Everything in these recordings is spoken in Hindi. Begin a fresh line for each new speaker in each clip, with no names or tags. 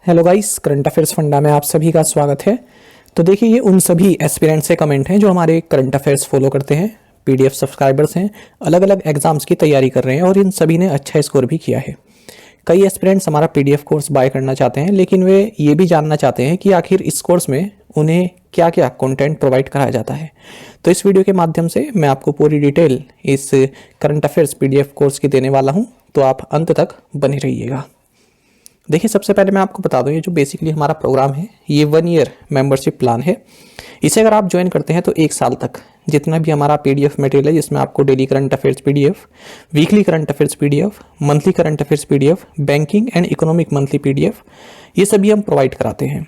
Hello guys, current affairs funda में आप सभी का स्वागत है। तो देखिए, ये उन सभी एस्पिरेंट्स से कमेंट हैं जो हमारे करंट अफेयर्स फॉलो करते हैं, पीडीएफ सब्सक्राइबर्स हैं, अलग अलग एग्जाम्स की तैयारी कर रहे हैं और इन सभी ने अच्छा स्कोर भी किया है। कई एस्पिरेंट्स हमारा पीडीएफ कोर्स बाय करना चाहते हैं, लेकिन वे ये भी जानना चाहते हैं कि आखिर इस कोर्स में उन्हें क्या क्या कंटेंट प्रोवाइड कराया जाता है। तो इस वीडियो के माध्यम से मैं आपको पूरी डिटेल इस करंट अफेयर्स पीडीएफ कोर्स की देने वाला हूँ, तो आप अंत तक बने रहिएगा। देखिए, सबसे पहले मैं आपको बता दूं, ये जो बेसिकली हमारा प्रोग्राम है ये 1 ईयर मेंबरशिप प्लान है। इसे अगर आप ज्वाइन करते हैं तो 1 साल तक जितना भी हमारा पीडीएफ मटेरियल है, जिसमें आपको daily current affairs PDF, weekly current affairs PDF, monthly current affairs PDF, banking and economic monthly PDF, ये सभी हम प्रोवाइड कराते हैं।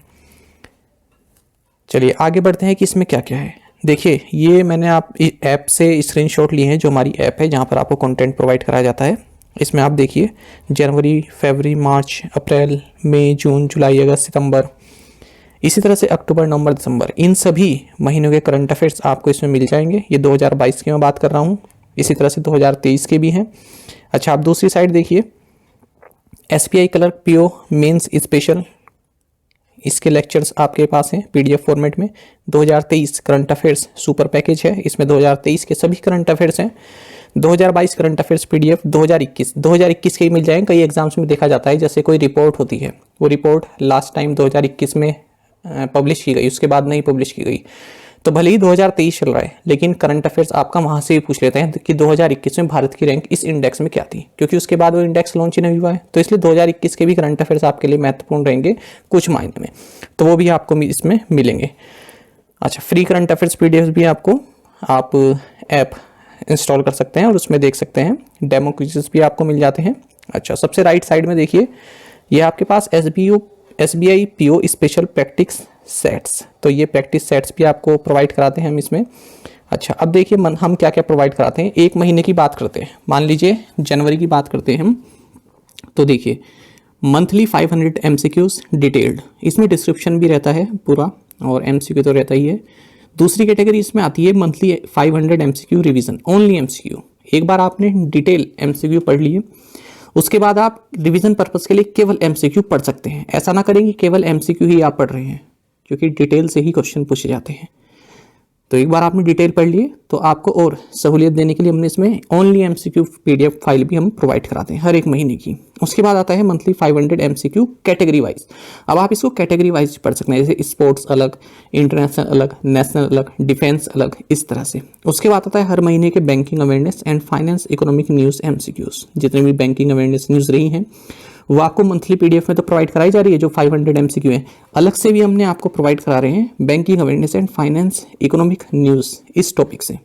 चलिए आगे बढ़ते हैं कि इसमें क्या क्या है। देखिए, ये मैंने आप ऐप से स्क्रीनशॉट लिए हैं, जो हमारी ऐप है जहाँ पर आपको कंटेंट प्रोवाइड कराया जाता है। इसमें आप देखिए, जनवरी, फरवरी, मार्च, अप्रैल, मई, जून, जुलाई, अगस्त, सितंबर, इसी तरह से अक्टूबर, नवंबर, दिसंबर, इन सभी महीनों के करंट अफेयर्स आपको इसमें मिल जाएंगे। ये 2022 की मैं बात कर रहा हूँ, इसी तरह से 2023 के भी हैं। अच्छा, आप दूसरी साइड देखिए, SBI clerk PO mains special, इसके लेक्चर्स आपके पास हैं पीडीएफ फॉर्मेट में। 2023 करंट अफेयर्स सुपर पैकेज है, इसमें 2023 के सभी करंट अफेयर्स हैं। 2022 करंट अफेयर्स पीडीएफ 2021 के ही मिल जाएंगे। कई एग्जाम्स में देखा जाता है, जैसे कोई रिपोर्ट होती है, वो रिपोर्ट लास्ट टाइम 2021 में पब्लिश की गई, उसके बाद नहीं पब्लिश की गई, तो भले ही 2023 चल रहा है, लेकिन करंट अफेयर्स आपका वहाँ से भी पूछ लेते हैं कि 2021 में भारत की रैंक इस इंडेक्स में क्या थी, क्योंकि उसके बाद वो इंडेक्स लॉन्च ही नहीं हुआ है। तो इसलिए 2021 के भी करंट अफेयर्स आपके लिए महत्वपूर्ण रहेंगे कुछ मायने में, तो वो भी आपको इसमें मिलेंगे। अच्छा, फ्री करंट अफेयर्स पीडीएफ भी आपको आप ऐप इंस्टॉल कर सकते हैं और उसमें देख सकते हैं। डेमो क्विज़ेस भी आपको मिल जाते हैं। अच्छा, सबसे राइट साइड में देखिए, ये आपके पास SBI PO special practice sets, तो ये प्रैक्टिस सेट्स भी आपको प्रोवाइड कराते हैं हम इसमें। अच्छा, अब देखिए हम क्या क्या प्रोवाइड कराते हैं। एक महीने की बात करते हैं, मान लीजिए जनवरी की बात करते हैं हम, तो देखिए मंथली 500 एमसीक्यूज डिटेल्ड, इसमें डिस्क्रिप्शन भी रहता है पूरा और एमसीक्यू तो रहता ही है। दूसरी कैटेगरी इसमें आती है monthly 500 MCQ revision, only MCQ. एक बार आपने डिटेल एमसीक्यू पढ़ लिए, उसके बाद आप रिवीजन पर्पस के लिए केवल एमसीक्यू पढ़ सकते हैं। ऐसा ना करें कि केवल एमसीक्यू ही आप पढ़ रहे हैं, क्योंकि डिटेल से ही क्वेश्चन पूछे जाते हैं। तो एक बार आपने डिटेल पढ़ लिए, तो आपको और सहूलियत देने के लिए हमने इसमें ओनली एमसीक्यू पीडीएफ फाइल भी हम प्रोवाइड कराते हैं हर एक महीने की। उसके बाद आता है मंथली 500 एमसीक्यू कैटेगरी वाइज। अब आप इसको कैटेगरी वाइज पढ़ सकते हैं, जैसे स्पोर्ट्स अलग, इंटरनेशनल अलग, नेशनल अलग, डिफेंस अलग, इस तरह से। उसके बाद आता है हर महीने के banking awareness and finance economic news MCQs, जितने भी बैंकिंग अवेयरनेस न्यूज़ रही हैं वो आपको मंथली पीडीएफ में तो प्रोवाइड कराई जा रही है, जो 500 एमसीक्यू है। अलग से भी हमने आपको प्रोवाइड करा रहे हैं banking awareness and finance economic news, इस टॉपिक से।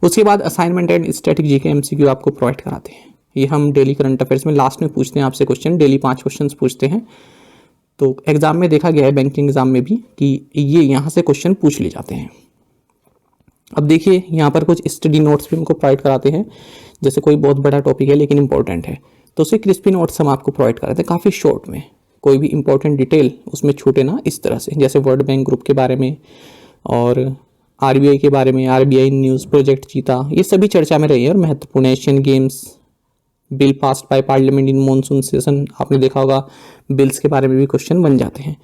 उसके बाद असाइनमेंट एंड स्ट्रेटेजी के एमसीक्यू आपको प्रोवाइड कराते हैं। ये हम डेली करंट अफेयर्स में लास्ट में पूछते हैं आपसे क्वेश्चन, डेली 5 क्वेश्चन पूछते हैं। तो एग्जाम में देखा गया है, बैंकिंग एग्जाम में भी, कि ये यहाँ से क्वेश्चन पूछ लिए जाते हैं। अब देखिए, यहाँ पर कुछ स्टडी नोट्स भी हमको प्रोवाइड कराते हैं, जैसे कोई बहुत बड़ा टॉपिक है लेकिन इंपॉर्टेंट है, तो उसे क्रिस्पी नोट्स हम आपको प्रोवाइड कराते हैं काफ़ी शॉर्ट में, कोई भी इंपॉर्टेंट डिटेल उसमें छूटे ना, इस तरह से। जैसे वर्ल्ड बैंक ग्रुप के बारे में और आरबीआई के बारे में, आरबीआई न्यूज़, प्रोजेक्ट चीता, ये सभी चर्चा में रही है और महत्वपूर्ण। Asian games, bill passed by parliament in monsoon session, आपने देखा होगा, बिल्स के बारे में भी क्वेश्चन बन जाते हैं।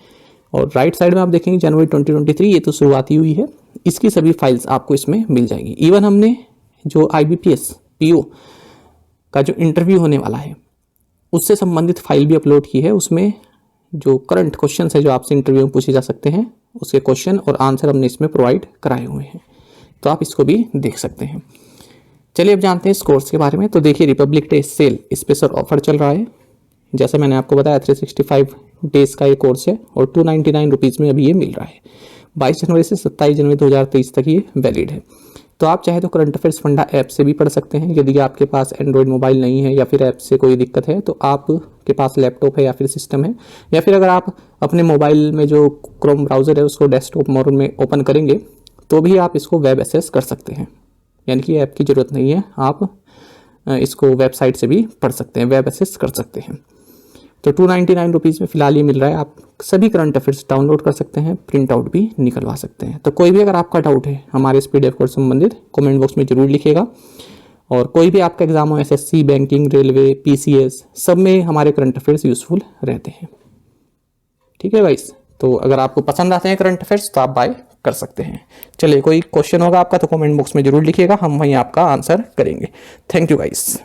और राइट साइड में आप देखेंगे जनवरी 2023, ये तो शुरुआती हुई है, इसकी सभी फाइल्स आपको इसमें मिल जाएंगी। इवन हमने जो IBPS PO का जो इंटरव्यू होने वाला है उससे संबंधित फाइल भी अपलोड की है। उसमें जो करंट क्वेश्चन है जो आपसे इंटरव्यू में पूछे जा सकते हैं, उसके क्वेश्चन और आंसर हमने इसमें प्रोवाइड कराए हुए हैं, तो आप इसको भी देख सकते हैं। चलिए अब जानते हैं इस कोर्स के बारे में। तो देखिए, Republic Day sale special offer चल रहा है, जैसे मैंने आपको बताया 365 डेज का ये कोर्स है और 299 रुपीज़ में अभी ये मिल रहा है। 22 जनवरी से 27 जनवरी 2023 तक ये वैलिड है। तो आप चाहे तो करंट अफेयर्स फंडा ऐप से भी पढ़ सकते हैं। यदि आपके पास एंड्रॉयड मोबाइल नहीं है या फिर ऐप से कोई दिक्कत है, तो आपके पास लैपटॉप है या फिर सिस्टम है, या फिर अगर आप अपने मोबाइल में जो क्रोम ब्राउज़र है उसको डेस्कटॉप मोड में ओपन करेंगे तो भी आप इसको वेब एक्सेस कर सकते हैं, यानी कि ऐप की ज़रूरत नहीं है, आप इसको वेबसाइट से भी पढ़ सकते हैं, वेब एक्सेस कर सकते हैं। तो 299 रुपीज़ में फ़िलहाल ये मिल रहा है। आप सभी करंट अफेयर्स डाउनलोड कर सकते हैं, प्रिंट आउट भी निकलवा सकते हैं। तो कोई भी अगर आपका डाउट है हमारे इस पीडीएफ कोर्स से संबंधित, कमेंट बॉक्स में जरूर लिखिएगा। और कोई भी आपका एग्जाम हो, SSC, बैंकिंग, रेलवे, PCS, सब में हमारे करंट अफेयर्स यूज़फुल रहते हैं। ठीक है गाइस। तो अगर आपको पसंद आते हैं करंट अफेयर्स तो आप बाय कर सकते हैं। चलिए, कोई क्वेश्चन होगा आपका तो कमेंट बॉक्स में जरूर लिखिएगा, हम वहीं आपका आंसर करेंगे। Thank you guys.